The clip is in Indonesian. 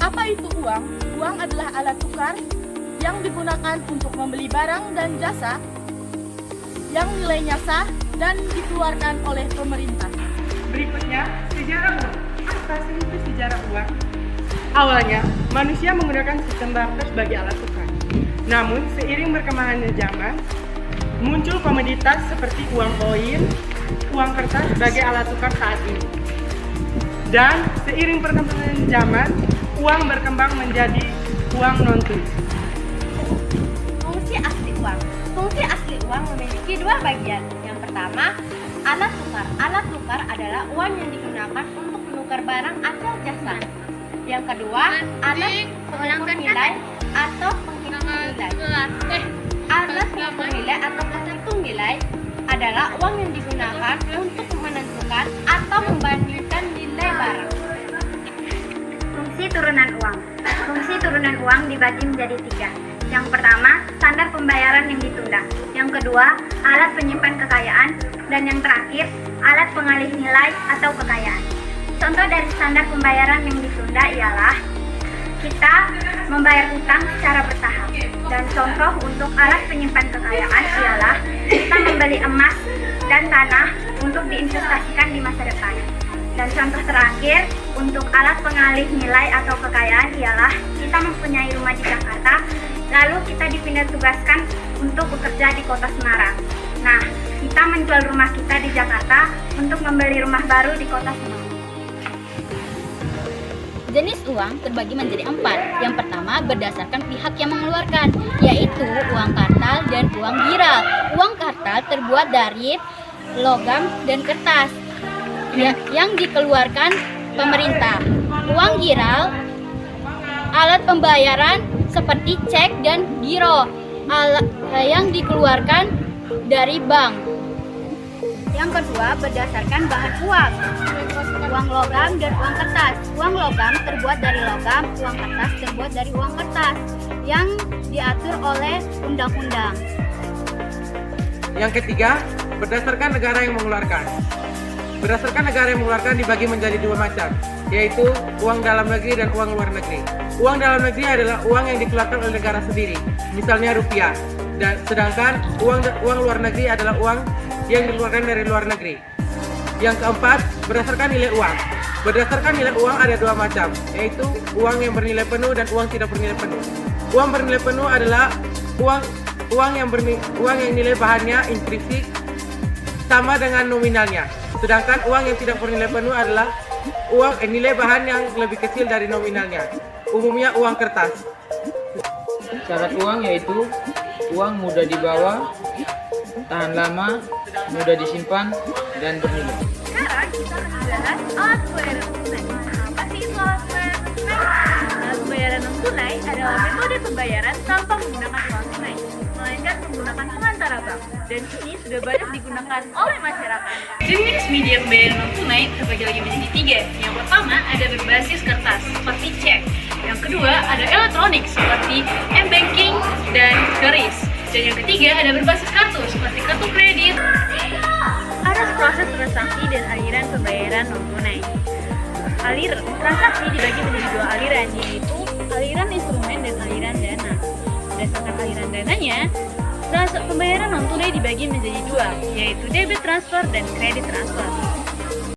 Apa itu uang? Uang adalah alat tukar yang digunakan untuk membeli barang dan jasa yang nilainya sah dan dikeluarkan oleh pemerintah. Berikutnya, sejarah uang. Apa sih itu sejarah uang? Awalnya, manusia menggunakan sistem barter sebagai alat tukar. Namun, seiring berkembangnya zaman, muncul komoditas seperti uang koin, uang kertas sebagai alat tukar saat ini. Dan seiring perkembangan zaman, uang berkembang menjadi uang non-tunai. Fungsi asli uang. Fungsi asli uang memiliki dua bagian. Yang pertama, alat tukar. Alat tukar adalah uang yang digunakan untuk menukar barang atau jasa. Yang kedua, alat penghitung nilai atau penghitung nilai. Alat penghitung nilai atau penghitung nilai adalah uang yang digunakan untuk menentukan atau membandingkan nilai barang. Fungsi turunan uang. Fungsi turunan uang dibagi menjadi 3. Yang pertama, standar pembayaran yang ditunda. Yang kedua, alat penyimpan kekayaan. Dan yang terakhir, alat pengalih nilai atau kekayaan. Contoh dari standar pembayaran yang ditunda ialah kita membayar utang secara bertahap. Dan contoh untuk alat penyimpan kekayaan ialah kita membeli emas dan tanah untuk diinvestasikan di masa depan. Dan contoh terakhir untuk alat pengalih nilai atau kekayaan ialah kita mempunyai rumah di Jakarta, lalu kita dipindah tugaskan untuk bekerja di kota Semarang. Nah, kita menjual rumah kita di Jakarta untuk membeli rumah baru di kota Semarang. Jenis uang terbagi menjadi 4. Yang pertama berdasarkan pihak yang mengeluarkan, yaitu uang kartal dan uang giral. Uang kartal terbuat dari logam dan kertas yang dikeluarkan pemerintah. Uang giral, alat pembayaran seperti cek dan giro yang dikeluarkan dari bank. Yang kedua berdasarkan bahan uang, uang logam dan uang kertas. Uang logam terbuat dari logam, uang kertas terbuat dari uang kertas yang diatur oleh undang-undang. Yang ketiga, berdasarkan negara yang mengeluarkan. Berdasarkan negara yang mengeluarkan dibagi menjadi 2 macam, yaitu uang dalam negeri dan uang luar negeri. Uang dalam negeri adalah uang yang dikeluarkan oleh negara sendiri, misalnya rupiah. Dan sedangkan uang luar negeri adalah uang yang dikeluarkan dari luar negeri. Yang keempat, berdasarkan nilai uang. Berdasarkan nilai uang ada 2 macam, yaitu uang yang bernilai penuh dan uang tidak bernilai penuh. Uang bernilai penuh adalah uang yang nilai bahannya intrinsik sama dengan nominalnya. Sedangkan uang yang tidak bernilai penuh adalah nilai bahan yang lebih kecil dari nominalnya. Umumnya uang kertas. Syarat uang yaitu uang mudah dibawa, tahan lama, mudah disimpan, dan bernilai. Sekarang kita akan membahas alat pembayaran non-tunai. Apa sih itu alat pembayaran non-tunai? Alat pembayaran non-tunai adalah metode pembayaran tanpa menggunakan uang tunai, melainkan menggunakan pengantara bank. Dan ini sudah banyak digunakan oleh masyarakat. Jenis media pembayaran non-tunai terbagi lagi menjadi 3. Yang pertama ada berbasis kertas seperti cek. Yang kedua ada elektronik seperti m-banking dan QRIS. Dan yang ketiga ada berbasis kartu seperti kartu kredit. Ada proses transaksi dan aliran pembayaran non-tunai. Transaksi dibagi menjadi 2 aliran, yaitu aliran instrumen dan aliran dana. Berdasarkan aliran dananya, pembayaran non-tunai dibagi menjadi 2, yaitu debit transfer dan kredit transfer.